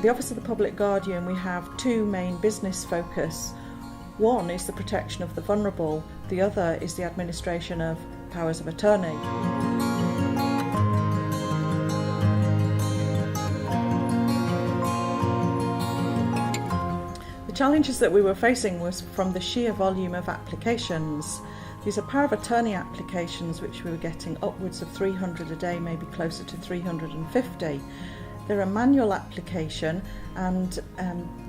the Office of the Public Guardian, we have two main business focus. One is the protection of the vulnerable, the other is the administration of powers of attorney. The challenges that we were facing was from the sheer volume of applications. These are power of attorney applications which we were getting upwards of 300 a day, maybe closer to 350. They're a manual application, and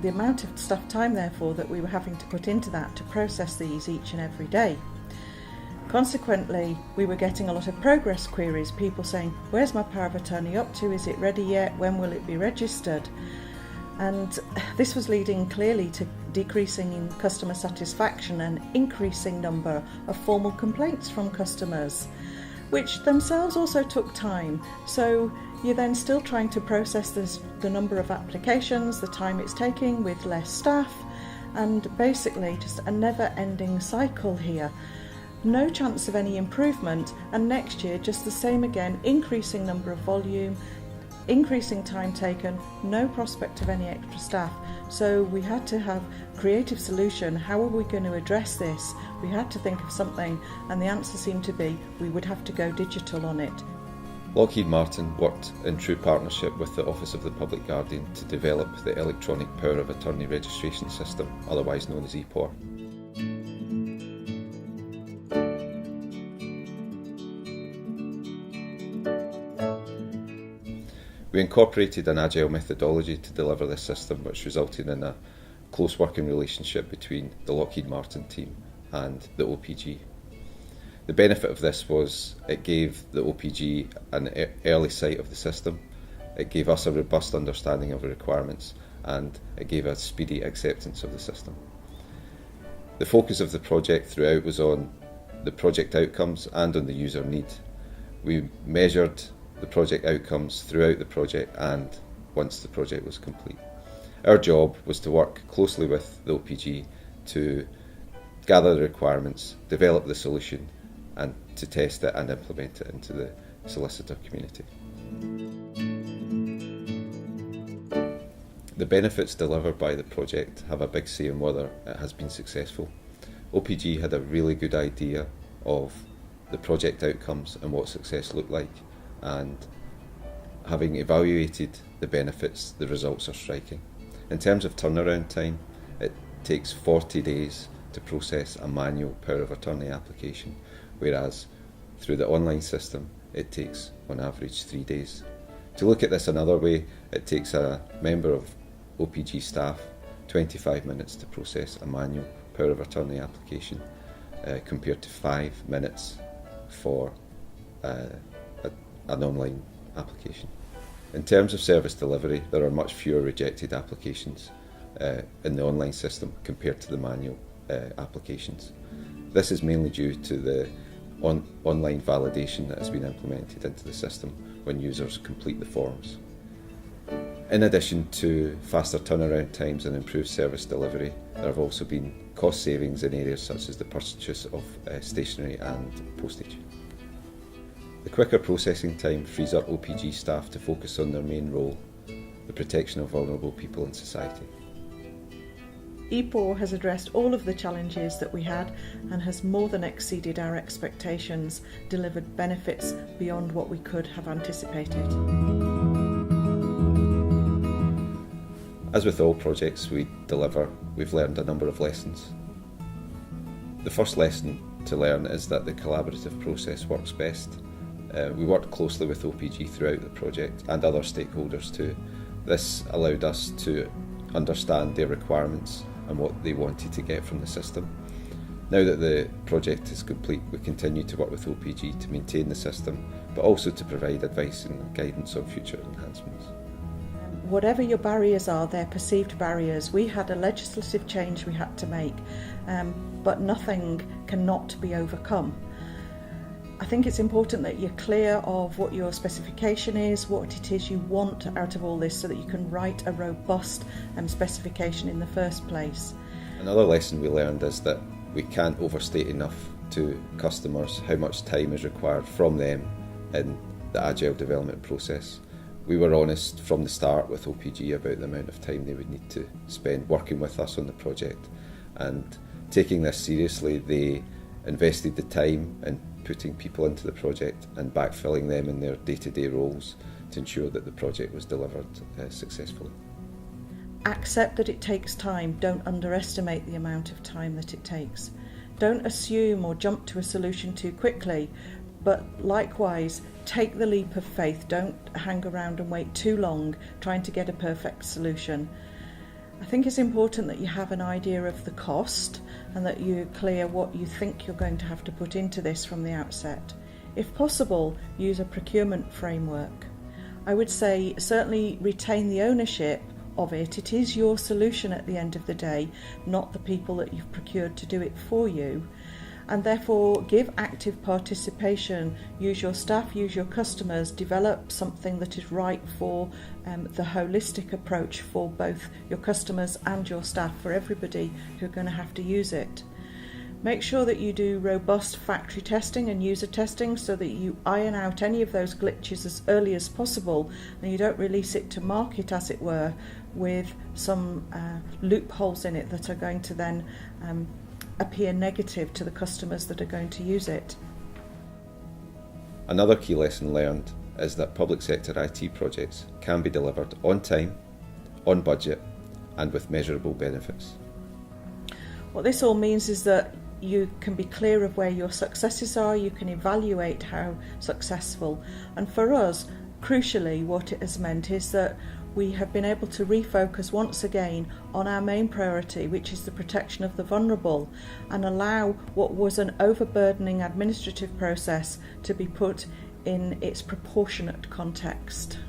the amount of staff time therefore that we were having to put into that to process these each and every day. Consequently, we were getting a lot of progress queries, people saying, where's my power of attorney up to, is it ready yet, when will it be registered? And this was leading clearly to decreasing in customer satisfaction and increasing number of formal complaints from customers, which themselves also took time. So you're then still trying to process the number of applications, the time it's taking with less staff, and basically just a never-ending cycle here. No chance of any improvement, and next year just the same again, increasing number of volume, increasing time taken, no prospect of any extra staff. So we had to have a creative solution. How are we going to address this? We had to think of something, and the answer seemed to be we would have to go digital on it. Lockheed Martin worked in true partnership with the Office of the Public Guardian to develop the Electronic Power of Attorney Registration System, otherwise known as EPOR. We incorporated an agile methodology to deliver this system, which resulted in a close working relationship between the Lockheed Martin team and the OPG. The benefit of this was it gave the OPG an early sight of the system, it gave us a robust understanding of the requirements, and it gave a speedy acceptance of the system. The focus of the project throughout was on the project outcomes and on the user need. We measured the project outcomes throughout the project and once the project was complete. Our job was to work closely with the OPG to gather the requirements, develop the solution, and to test it and implement it into the solicitor community. The benefits delivered by the project have a big say in whether it has been successful. OPG had a really good idea of the project outcomes and what success looked like, and having evaluated the benefits, the results are striking. In terms of turnaround time, it takes 40 days to process a manual power of attorney application, whereas through the online system it takes on average 3 days. To look at this another way, it takes a member of OPG staff 25 minutes to process a manual power of attorney application, compared to 5 minutes for an online application. In terms of service delivery, there are much fewer rejected applications in the online system compared to the manual applications. This is mainly due to the online validation that has been implemented into the system when users complete the forms. In addition to faster turnaround times and improved service delivery, there have also been cost savings in areas such as the purchase of stationery and postage. The quicker processing time frees up OPG staff to focus on their main role, the protection of vulnerable people in society. EPOR has addressed all of the challenges that we had and has more than exceeded our expectations, delivered benefits beyond what we could have anticipated. As with all projects we deliver, we've learned a number of lessons. The first lesson to learn is that the collaborative process works best. We worked closely with OPG throughout the project and other stakeholders too. This allowed us to understand their requirements and what they wanted to get from the system. Now that the project is complete, we continue to work with OPG to maintain the system, but also to provide advice and guidance on future enhancements. Whatever your barriers are, they're perceived barriers. We had a legislative change we had to make, but nothing cannot be overcome. I think it's important that you're clear of what your specification is, what it is you want out of all this, so that you can write a robust specification in the first place. Another lesson we learned is that we can't overstate enough to customers how much time is required from them in the agile development process. We were honest from the start with OPG about the amount of time they would need to spend working with us on the project, and taking this seriously, they invested the time in putting people into the project and backfilling them in their day-to-day roles to ensure that the project was delivered successfully. Accept that it takes time. Don't underestimate the amount of time that it takes. Don't assume or jump to a solution too quickly, but likewise, take the leap of faith. Don't hang around and wait too long trying to get a perfect solution. I think it's important that you have an idea of the cost and that you're clear what you think you're going to have to put into this from the outset. If possible, use a procurement framework. I would say certainly retain the ownership of it. It is your solution at the end of the day, not the people that you've procured to do it for you. And therefore give active participation, use your staff, use your customers, develop something that is right for the holistic approach for both your customers and your staff, for everybody who are going to have to use it. Make sure that you do robust factory testing and user testing so that you iron out any of those glitches as early as possible and you don't release it to market, as it were, with some loopholes in it that are going to then appear negative to the customers that are going to use it. Another key lesson learned is that public sector IT projects can be delivered on time, on budget, and with measurable benefits. What this all means is that you can be clear of where your successes are, you can evaluate how successful, and for us, crucially, what it has meant is that we have been able to refocus once again on our main priority, which is the protection of the vulnerable, and allow what was an overburdening administrative process to be put in its proportionate context.